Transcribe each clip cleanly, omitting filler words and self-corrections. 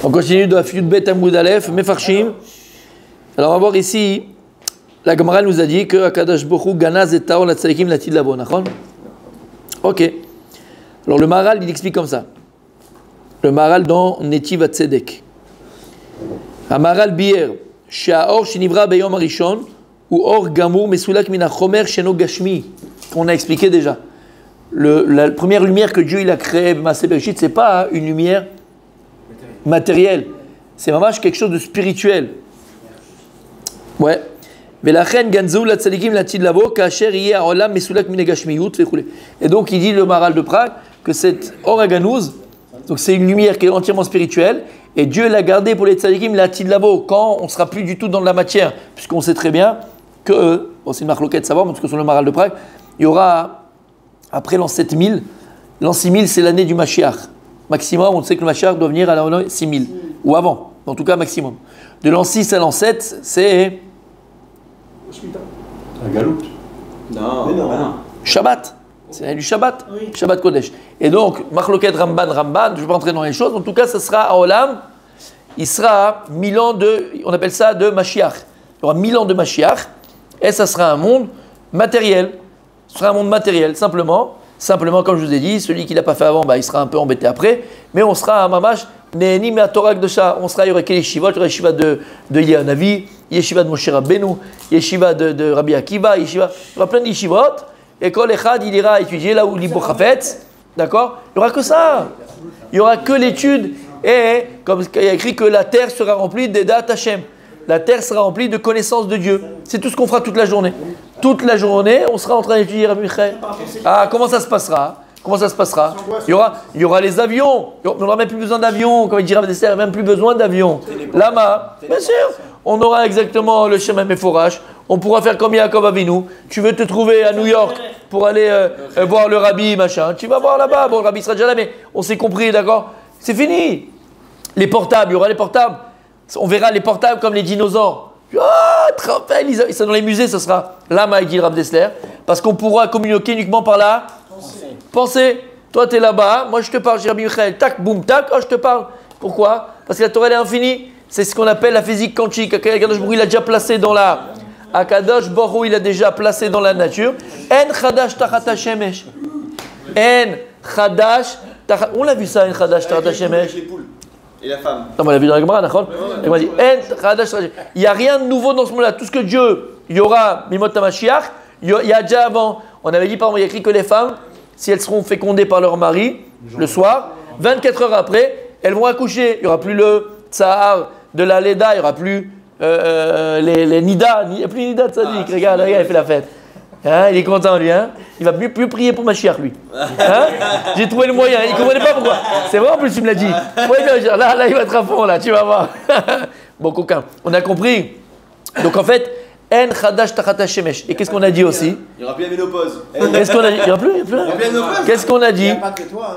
On continue de la Yud Bet Amoud Aleph, Mefarshim. Alors on va voir ici, la Gemara nous a dit que Akadosh Baruch Hu ganaz et taor la tzadikim latid lavo, d'accord? Ok. Alors le Maharal il explique comme ça. Le Maharal dans Netiv HaTzedek. Maharal bier, she'aor shenivra beyom harishon, ou or gamour mesulak min hachomer sheno gashmi. Qu'on a expliqué déjà. La première lumière que Dieu il a créée, Maaseh Bereshit, c'est pas une lumière matérielle. C'est vraiment quelque chose de spirituel. Ouais. Et donc il dit le Maharal de Prague que cette Oraganouz, donc c'est une lumière qui est entièrement spirituelle et Dieu l'a gardée pour les tzadikim la Tidlavo quand on ne sera plus du tout dans la matière, puisqu'on sait très bien que, bon, c'est une marloquette de savoir, mais en tout cas sur le Maharal de Prague, il y aura après l'an 7000, l'an 6000 c'est l'année du Mashiach. Maximum, on sait que le Mashiach doit venir à l'an 6000 ou avant, en tout cas maximum. De l'an 6 à l'an 7, c'est un galoute. Non, non. Shabbat. C'est du Shabbat. Oui. Shabbat Kodesh. Et donc, Machloket Ramban, je ne vais pas entrer dans les choses. En tout cas, ça sera à Olam. Il sera 1000 ans on appelle ça de Mashiach. Il y aura 1000 ans de Mashiach. Et ça sera un monde matériel. Ce sera un monde matériel, simplement. Simplement, comme je vous ai dit, celui qui ne l'a pas fait avant, il sera un peu embêté après. Mais on sera à Mamash, Neheni à Torah Kdosha. On sera, il y aura quel yeshiva? Il y aura yeshiva de Yehanavi, yeshiva de Moshe Rabbeinu, yeshiva de Rabbi Akiva, yeshiva. Il y aura plein de yeshivot. Et quand l'Echad, il ira étudier là où l'Ibo Chafetz, d'accord? Il n'y aura que ça. Il n'y aura que l'étude. Et comme il y a écrit que la terre sera remplie d'Edat Hashem. La terre sera remplie de connaissances de Dieu. C'est tout ce qu'on fera toute la journée. Toute la journée, on sera en train d'étudier Rabbi Michael. Ah, comment ça se passera? Comment ça se passera? Il y aura les avions. On n'aura même plus besoin d'avions. Comme il dit Rav Dessler, même plus besoin d'avions. Lama, bien sûr. On aura exactement le chemin Meforash. On pourra faire comme Yaakov Avinu. Tu veux te trouver à New York pour aller voir le rabbi, machin. Tu vas voir là-bas. Bon, le rabbi sera déjà là, mais on s'est compris, d'accord? C'est fini. Les portables, il y aura les portables. On verra les portables comme les dinosaures. Ah, te rappelles, ils sont dans les musées, ça sera Lama, dit Rav Dessler. Parce qu'on pourra communiquer uniquement par là. Pensez. Toi, tu es là-bas. Moi, je te parle, j'ai Rabbi Michael. Tac, boum, tac. Oh, je te parle. Pourquoi? Parce que la Torah, elle est infinie. C'est ce qu'on appelle la physique quantique. Akadosh Baruch Hu, il a déjà placé dans la. Akadosh Baruch Hu, il a déjà placé dans la nature. En chadash tachat hashemesh. En chadash tachat. On l'a vu ça, en chadash tachat hashemesh. Et la femme. Non, on l'a vu dans la Gemara, d'accord? Il m'a dit en chadash tachat. Il n'y a rien de nouveau dans ce monde-là. Tout ce que Dieu, il y aura Mimot Mashiach. Il y a déjà avant. On avait dit, par exemple, il y a écrit que les femmes, si elles seront fécondées par leur mari le soir, 24 heures après, elles vont accoucher. Il n'y aura plus le tsahar de la Leda, il n'y aura plus les Nida. Il n'y a plus Nida de Tzadik. Regarde, il fait la fête. Hein, il est content, lui. Hein, il va plus prier pour Mashiach, lui. Hein, j'ai trouvé le moyen. Il ne comprenait pas pourquoi. C'est vrai, en plus, tu me l'as dit. Ouais, là, il va être à fond, là, tu vas voir. Bon, coquin, on a compris. Donc, en fait, En chadash tachat hashemesh. Et qu'est-ce qu'on a dit aussi? Il n'y aura plus la ménopause. Qu'est-ce qu'on a dit? Il n'y aura plus. Qu'est-ce qu'on a dit?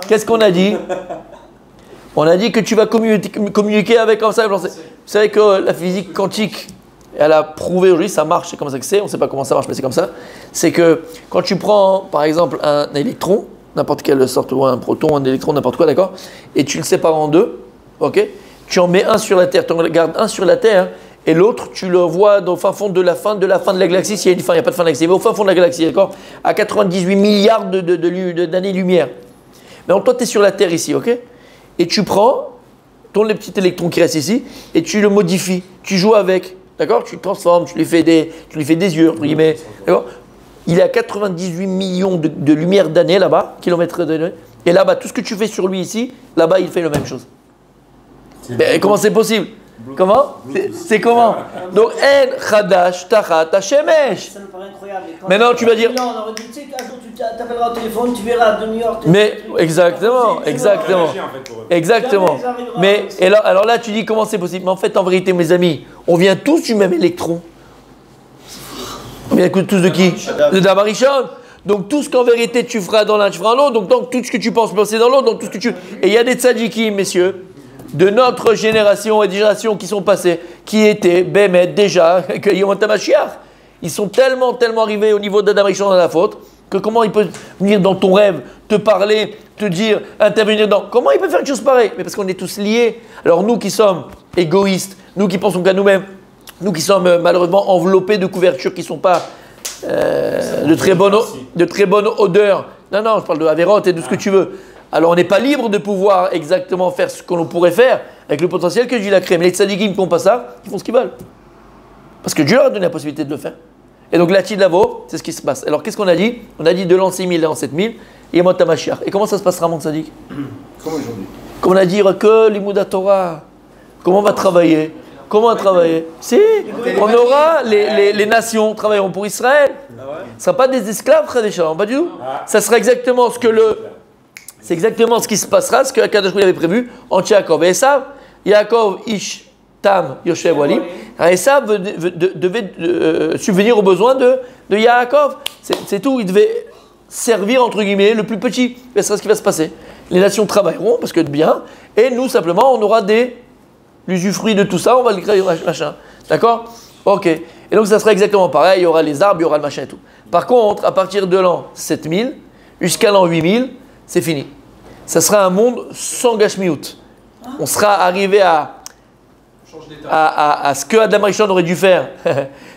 Qu'est-ce qu'on a dit? On a dit que tu vas communiquer avec comme ça. Vous savez que la physique quantique, elle a prouvé aujourd'hui, ça marche, c'est comme ça que c'est. On ne sait pas comment ça marche, mais c'est comme ça. C'est que quand tu prends, par exemple, un électron, n'importe quelle sorte, ou un proton, un électron, n'importe quoi, d'accord, et tu le sépares en deux, ok? Tu en mets un sur la Terre, tu en gardes un sur la Terre. Et l'autre, tu le vois au fin fond de la fin de la galaxie. S'il y a une fin, il n'y a pas de fin de la galaxie, mais au fin fond de la galaxie, d'accord? À 98 milliards d'années-lumière. Mais toi, tu es sur la Terre ici, ok? Et tu prends le petit électron qui reste ici et tu le modifies. Tu joues avec, d'accord? Tu le transformes, tu lui fais des yeux, entre guillemets, d'accord? Il est à 98 millions de lumières d'années là-bas, kilomètres d'années. Et là-bas, tout ce que tu fais sur lui ici, là-bas, il fait la même chose. Mais comment c'est possible? Comment? C'est comment? Donc, En chadash tachat hashemesh. Ça me paraît incroyable. Maintenant, tu vas dire. On aurait dit, tu sais qu'un jour tu t'appelleras au téléphone, tu verras de New York. Mais, exactement. Mais, alors là, tu dis comment c'est possible? Mais en fait, en vérité, mes amis, on vient tous du même électron. On vient tous de qui? De Damarishon. Donc, tout ce qu'en vérité tu feras dans l'un, tu feras dans l'autre. Donc, tout ce que tu penses penser dans l'autre. Donc, tout ce que tu. Et il y a des tzadikim, messieurs, de notre génération et des générations qui sont passées, qui étaient, Bémet, déjà, que Yom Mashiach. Ils sont tellement arrivés au niveau d'Adam Rishon dans la faute, Que comment il peut venir dans ton rêve, te parler, te dire, intervenir dans... Comment il peut faire une chose pareille? Mais parce qu'on est tous liés. Alors nous qui sommes égoïstes, nous qui pensons qu'à nous-mêmes, nous qui sommes malheureusement enveloppés de couvertures qui ne sont pas de très bonne odeur. Non, non, je parle de Averot et de ce que tu veux. Alors on n'est pas libre de pouvoir exactement faire ce que l'on pourrait faire avec le potentiel que Dieu a créé. Mais les tzadikim qui font pas ça, ils font ce qu'ils veulent. Parce que Dieu leur a donné la possibilité de le faire. Et donc la Lavo, c'est ce qui se passe. Alors qu'est-ce qu'on a dit? On a dit de l'an 6000 à l'an 7000, et Mot HaMashiach. Et comment ça se passera, mon tzadik? Comme aujourd'hui. Comme on a dit que l'Imouda Torah. Comment on va travailler? Comment on va travailler? Si, on aura les nations travailleront pour Israël. Ah ouais? Ce ne sera pas des esclaves, frère des pas du tout. Ça sera exactement ce que c'est exactement ce qui se passera, ce que Akadosh avait prévu entre Yaakov et Esav. Yaakov, Ish, Tam, Yoshev, Walim. Esav devait subvenir aux besoins de Yaakov. C'est tout. Il devait servir, entre guillemets, le plus petit. Et c'est ce qui va se passer. Les nations travailleront, parce que de bien, et nous, simplement, on aura l'usufruit de tout ça, on va le créer, machin. D'accord? Ok. Et donc, ça sera exactement pareil. Il y aura les arbres, il y aura le machin et tout. Par contre, à partir de l'an 7000 jusqu'à l'an 8000, c'est fini. Ça sera un monde sans Gashmiout. On sera arrivé à ce que Adam Arishon aurait dû faire.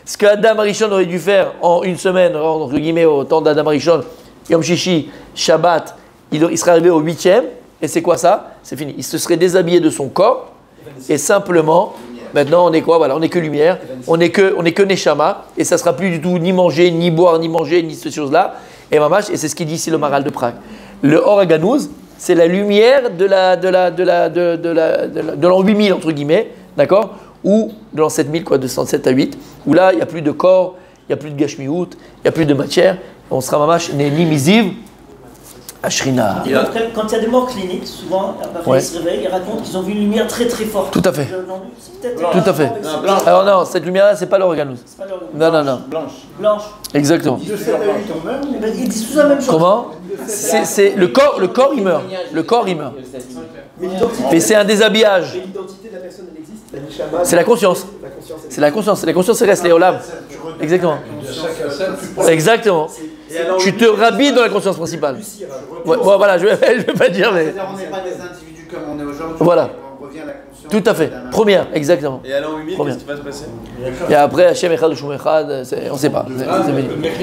Ce que Adam Arishon aurait dû faire en une semaine, entre guillemets, au temps d'Adam Arishon, Yom Shishi, Shabbat, il serait arrivé au 8e. Et c'est quoi ça? C'est fini. Il se serait déshabillé de son corps. Et simplement, maintenant, on est quoi? Voilà, on n'est que lumière. On n'est que Neshama. Et ça ne sera plus du tout ni manger, ni boire, ni manger, ni ces choses-là. Et Mamash, et c'est ce qu'il dit ici le Maral de Prague. Le Or HaGanouz, c'est la lumière de l'an 8000, entre guillemets, d'accord? Ou de l'an 7000, quoi, de 107 à 8, où là, il n'y a plus de corps, il n'y a plus de Gashmiout, il n'y a plus de matière. On sera Mamash, ni Miziv, Ashrina. Quand il y a des morts cliniques, souvent, après ils se réveillent, ils racontent qu'ils ont vu une lumière très très forte. Tout à fait. Tout à fait. Alors non, cette lumière-là, c'est pas l'Or HaGanouz. Non, non, non. Blanche. Exactement. Ils disent tous la même chose. Comment? C'est le corps, il meurt. Le corps, il meurt. Mais c'est un déshabillage. L'identité de la personne, elle existe. C'est la conscience. C'est la conscience. La conscience, c'est reste les olam. Exactement. Exactement. Tu te rhabilles dans la conscience principale. Ouais, voilà, je vais pas dire, mais. On n'est pas des individus comme on est aujourd'hui. Voilà. On revient à la conscience. Tout à fait. Première, exactement. Et à l'an 8000, qu'est-ce qui va se passer? Et après, Hachem Echad ou Shum Echad, on ne sait pas.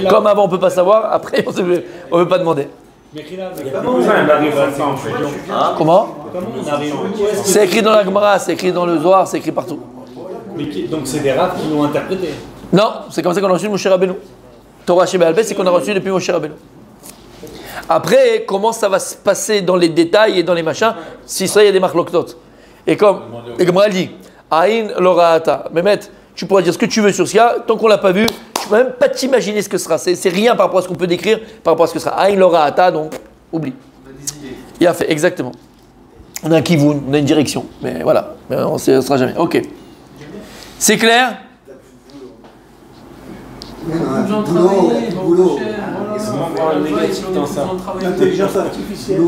Comme avant, on ne peut pas savoir, après, on ne peut pas demander. Comment? C'est écrit dans la Gemara, c'est écrit dans le Zohar, c'est écrit partout. Donc c'est des rabbins qui l'ont interprété. Non, c'est comme ça qu'on a reçu de Moshe Rabbeinu. Torah Shebeh Alpeh, c'est qu'on a reçu depuis Moshe Rabbeinu. Après, comment ça va se passer dans les détails et dans les machins, si ça y a des marloktot. Et comme elle dit, Aïn Loraata, Mehmet, tu pourras dire ce que tu veux sur ce cas, tant qu'on ne l'a pas vu, tu ne peux même pas t'imaginer ce que ce sera. C'est rien par rapport à ce qu'on peut décrire, par rapport à ce que ce sera. Aïn Loraata, donc oublie. Il a fait, exactement. On a un kivoun, on a une direction, mais voilà, mais on ne sera jamais. Ok. C'est clair? Boulot. L'intelligence artificielle.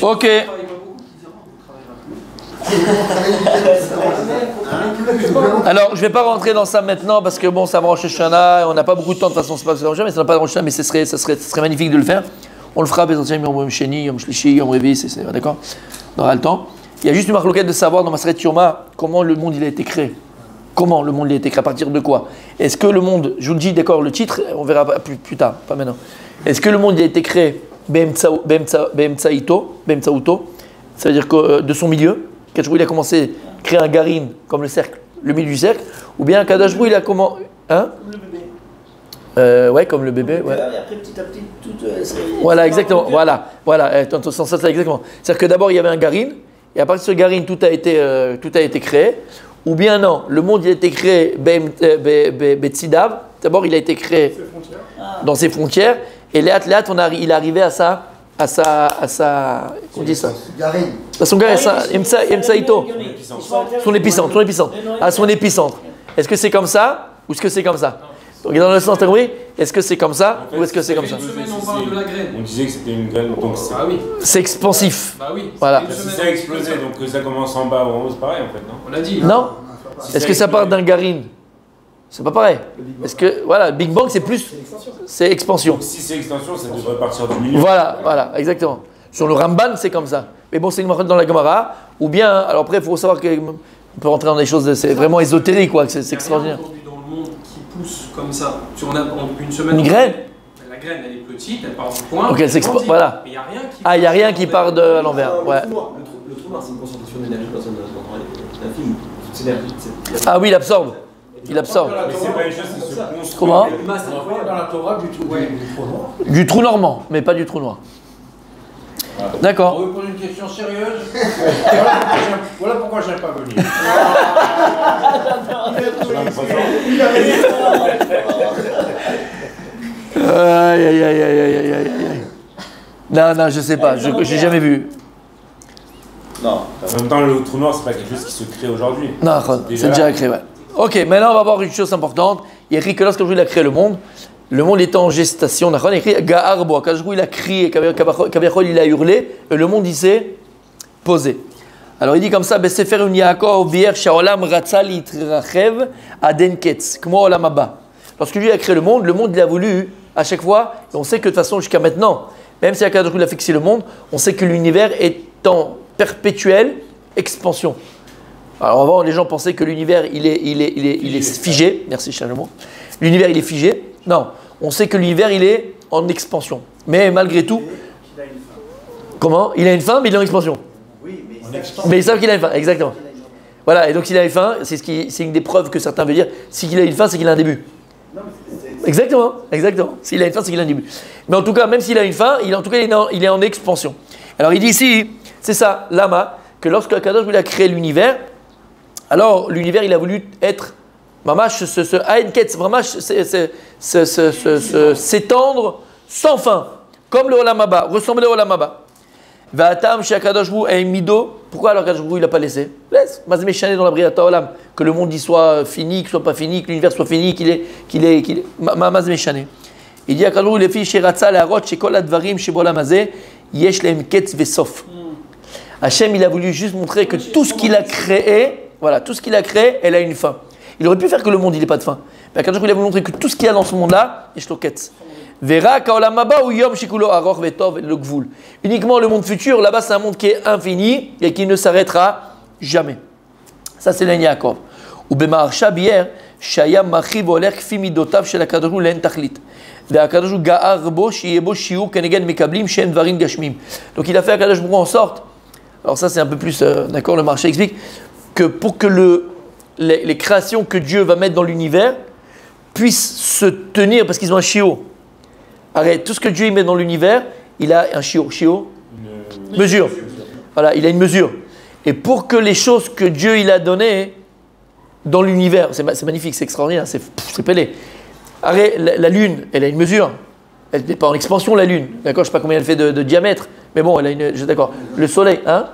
Ok. Alors, je ne vais pas rentrer dans ça maintenant parce que bon, ça va Rosh Hashanah, on n'a pas beaucoup de temps de toute façon, c'est pas mais ça n'a pas de Rosh Hashanah, mais ce serait magnifique de le faire. On le fera, Yom Sheni, Yom Shlishi, Yom Revi, d'accord? On aura le temps. Il y a juste une marloquette de savoir dans Maseret Yoma comment le monde il a été créé. Comment le monde il a été créé, à partir de quoi? Est-ce que le monde, je vous le dis, d'accord, le titre, on verra plus tard, pas maintenant. Est-ce que le monde il a été créé Be'emtsaouto, ça veut dire que de son milieu, Kadosh il a commencé à créer un garine comme le cercle, le milieu du cercle, ou bien Kadosh il a commencé. Hein? Comme le bébé. Ouais, comme le bébé. Ouais. Et après, petit à petit, tout. Voilà, exactement. Voilà. Dans ton sens, ça, exactement. C'est-à-dire que d'abord, il y avait un garine, et à partir de ce garine, tout a été créé. Ou bien non, le monde il a été créé Betsidav. D'abord, il a été créé dans ses frontières, et Léat, il est arrivé à sa. On dit ça? Garine. À son garine, Emsaïto. Son épicentre. À son épicentre. Est-ce que c'est comme ça, ou est-ce que c'est comme ça? Donc, dans le sens, oui, est-ce que c'est comme ça, ou est-ce que c'est comme ça? Une semaine, on parle de la graine. On disait que c'était une graine, donc c'est... Ah oui. C'est expansif. Bah oui. Voilà. Si ça a explosé, donc que ça commence en bas ou en haut, c'est pareil en fait, non? On l'a dit. Non. Est-ce que ça part d'un garine? C'est pas pareil. Est-ce que, voilà, Big Bang, c'est plus. C'est expansion. Donc si c'est extension, ça devrait partir du milieu. Voilà, exactement. Sur le Ramban, c'est comme ça. Mais bon, c'est une marque dans la Gemara. Ou bien, alors après, il faut savoir qu'on peut rentrer dans des choses, c'est vraiment ésotérique, quoi. C'est extraordinaire. Il y a rien aujourd'hui dans le monde qui pousse comme ça. Si on a une semaine. Une graine? La graine, elle est petite, elle part du point. Donc elle s'exporte. Voilà. Mais il n'y a rien qui. Ah, il n'y a rien qui part à l'envers. Ouais. Le trou noir, c'est une concentration d'énergie dans un film. C'est l'énergie. Ah oui, il absorbe. Il absorbe. Mais c'est pas une chose qui se construit. Comment? On voit dans la Torah du trou noir. Du trou normand, mais pas du trou noir. D'accord. On veut poser une question sérieuse. Voilà pourquoi j'aime pas venir. Aïe. Non, je sais pas, j'ai jamais vu. Non. En même temps, le trou noir, c'est pas quelque chose qui se crée aujourd'hui. Non, c'est déjà créé, ouais. Ok, maintenant on va voir une chose importante. Il y a écrit que lorsque il a créé le monde était en gestation. Il a écrit Ga'arbo, quand il a crié, Kabiachol il a hurlé, et le monde il s'est posé. Alors il dit comme ça, Besefer un Yaakov bier shaolam ratzal itrachev adenketz, kmo olam haba. Lorsque lui a créé le monde il a voulu à chaque fois, et on sait que de toute façon jusqu'à maintenant, même si Akadosh il a fixé le monde, on sait que l'univers est en perpétuelle expansion. Alors avant, les gens pensaient que l'univers il est figé. Merci Charles. L'univers il est figé. Non, on sait que l'univers il est en expansion. Mais malgré tout, comment? Il a une fin, mais il est en expansion. Oui, Mais ils savent qu'il a une fin, exactement. Voilà, et donc s'il a une fin, c'est une des preuves que certains veulent dire. S'il a une fin, c'est qu'il a un début. Exactement. S'il a une fin, c'est qu'il a un début. Mais en tout cas, même s'il a une fin, il est en expansion. Alors il dit ici, c'est ça, Lama, que lorsque Akadosh il a créé l'univers, alors l'univers il a voulu être mamash ce Aenketz, mamash s'étendre sans fin, comme le Olam Haba, ressembler au Olam Haba. Va'atam chez Akadosh Hu Mido. Pourquoi alors Akadosh il n'a pas laissé? Laisse, Mazmeshane dans la Briata Olam, que le monde il soit fini, qu'il soit pas fini, que l'univers soit fini, qu'il est Mazmeshane. Il dit Akadosh Hu les filles chez Ratzal et Arot chez Kol Advarim chez Bolam Hazeh yesh lehem ketz vesof. Hachem il a voulu juste montrer que tout ce qu'il a créé, voilà, tout ce qu'il a créé, elle a une fin. Il aurait pu faire que le monde il n'ait pas de fin. Mais Akadosh il a voulu montrer que tout ce qu'il y a dans ce monde-là, yesh lo ketz. Verra kaolam haba ou yom shikulo aror vetov le gvul. Uniquement le monde futur, là-bas c'est un monde qui est infini et qui ne s'arrêtera jamais. Ça c'est l'En Yaakov. Ou b'ma'arsha bier shaya machiv oler kfi midotav shel Akadosh hu len tachlit. Ve'akadosh hu ga'ar bo shiye bo shiur keneged mekablim shen dvarim gashmim. Donc il a fait Akadosh en sorte. Alors ça c'est un peu plus d'accord, le marché explique que pour que les créations que Dieu va mettre dans l'univers puissent se tenir parce qu'ils ont un shiur. Arrête, tout ce que Dieu met dans l'univers, il a un shiur. Mesure. Voilà, il a une mesure. Et pour que les choses que Dieu il a données dans l'univers, c'est magnifique, c'est extraordinaire, c'est pelé. Arrête, la Lune, elle a une mesure. Elle n'est pas en expansion, la Lune. D'accord, je ne sais pas combien elle fait de diamètre, mais bon, elle a une. D'accord. Le Soleil, hein?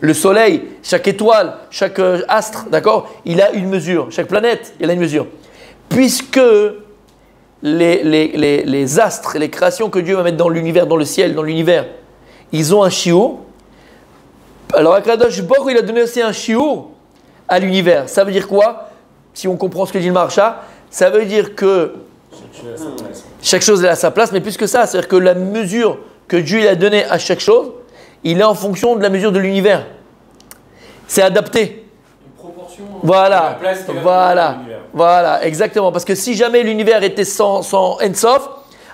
Le Soleil, chaque étoile, chaque astre, d'accord, il a une mesure. Chaque planète, elle a une mesure. Puisque les astres, les créations que Dieu va mettre dans l'univers, dans le ciel, dans l'univers, ils ont un shiur. Alors Akadosh Baruch il a donné aussi un shiur à l'univers. Ça veut dire quoi? Si on comprend ce que dit le Maharsha, ça veut dire que chaque chose est à sa place, mais plus que ça, c'est-à-dire que la mesure que Dieu il a donnée à chaque chose, il est en fonction de la mesure de l'univers. C'est adapté. Voilà, exactement. Parce que si jamais l'univers était sans Ensof,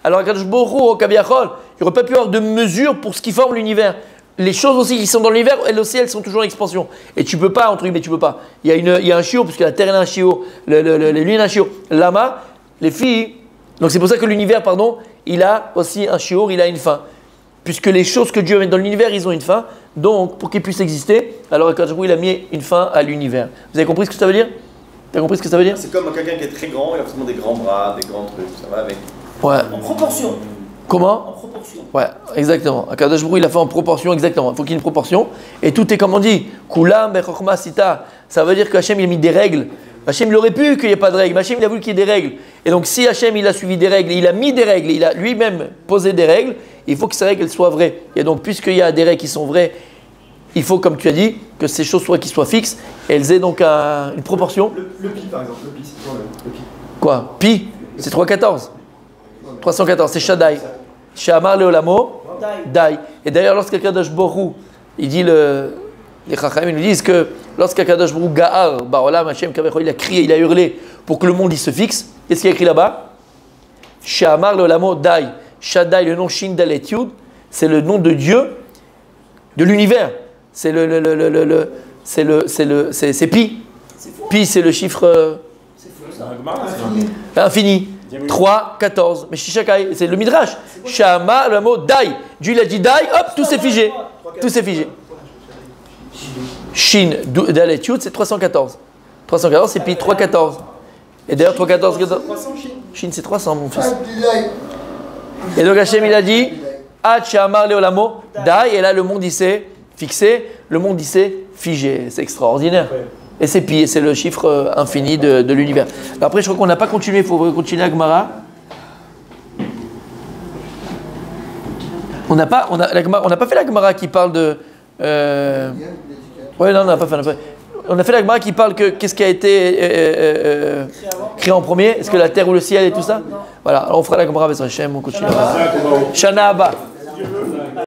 alors Akadosh Baruch Hu, au Kabiachol, il n'y aurait pas pu avoir de mesure pour ce qui forme l'univers. Les choses aussi qui sont dans l'univers, elles aussi, elles sont toujours en expansion. Et tu peux pas, entre guillemets, tu peux pas. Il y a un shiur, puisque la terre elle a un shiur, les lunes a un shiur, l'ama, les filles. Donc c'est pour ça que l'univers, il a aussi un shiur, il a une fin. Puisque les choses que Dieu met dans l'univers, ils ont une fin. Donc, pour qu'ils puissent exister, alors Akadosh Baruch Hu, il a mis une fin à l'univers. Vous avez compris ce que ça veut dire? Tu as compris ce que ça veut dire? C'est comme quelqu'un qui est très grand, il a forcément des grands bras, des grands trucs, ça va avec. Ouais. En proportion. Comment? En proportion. Ouais, exactement. Akadosh Baruch Hu, il a fait en proportion, exactement. Il faut qu'il y ait une proportion. Et tout est comme on dit. Kulam bechokma sita. Ça veut dire que Hachem, il a mis des règles. Hachem, il aurait pu qu'il n'y ait pas de règles. Hachem, il a voulu qu'il y ait des règles. Et donc, si Hachem, il a suivi des règles, il a mis des règles, il a lui-même posé des règles, il faut que ces règles soient vraies. Et donc, puisqu'il y a des règles qui sont vraies, il faut, comme tu as dit, que ces choses qui soient fixes, et elles aient donc une proportion. Le pi, par exemple, le pi, c'est quoi le pi? Quoi? Pi, c'est 314. 314, c'est Shaddai. Shamar Leolamo, Dai. Et d'ailleurs, lorsqu'Akadosh Baruch Hu, il dit les Chachamim, ils nous disent que lorsqu'Akadosh Baruch Hu Ga'ar, Ba'olam, Hashem, il a crié, il a hurlé pour que le monde il se fixe, qu'est-ce qu'il y a écrit là-bas? Shamar Leolamo, Dai. Shaddai, le nom Shin Dalet Yud, c'est le nom de Dieu de l'univers. C'est c'est Pi. Pi, c'est le chiffre infini. 3, 14. Mais Shishakai, c'est le Midrash. Shama, le mot Dai. Dieu il a dit Dai, hop, tout s'est figé. Tout s'est figé. Shin, Dalet Yud, c'est 314. 314, c'est Pi, 314. Et d'ailleurs, 314, Shin, c'est 300, mon fils. Et donc Hachem, il a dit Ad Shamar Leolamo Dai. Et là, le monde, il s'est fixé. Le monde, il s'est figé. C'est extraordinaire. Et c'est pi, c'est le chiffre infini de l'univers. Alors après, je crois qu'on n'a pas continué, il faut continuer à Gemara. On n'a pas fait la Gemara qui parle de... Oui, non, on n'a pas fait. On a fait la Gemara qui parle que qu'est-ce qui a été créé en premier. Est-ce que la terre ou le ciel et tout ça? Voilà, alors on fera la Gemara avec Hachem, on continuera. Shana Abba.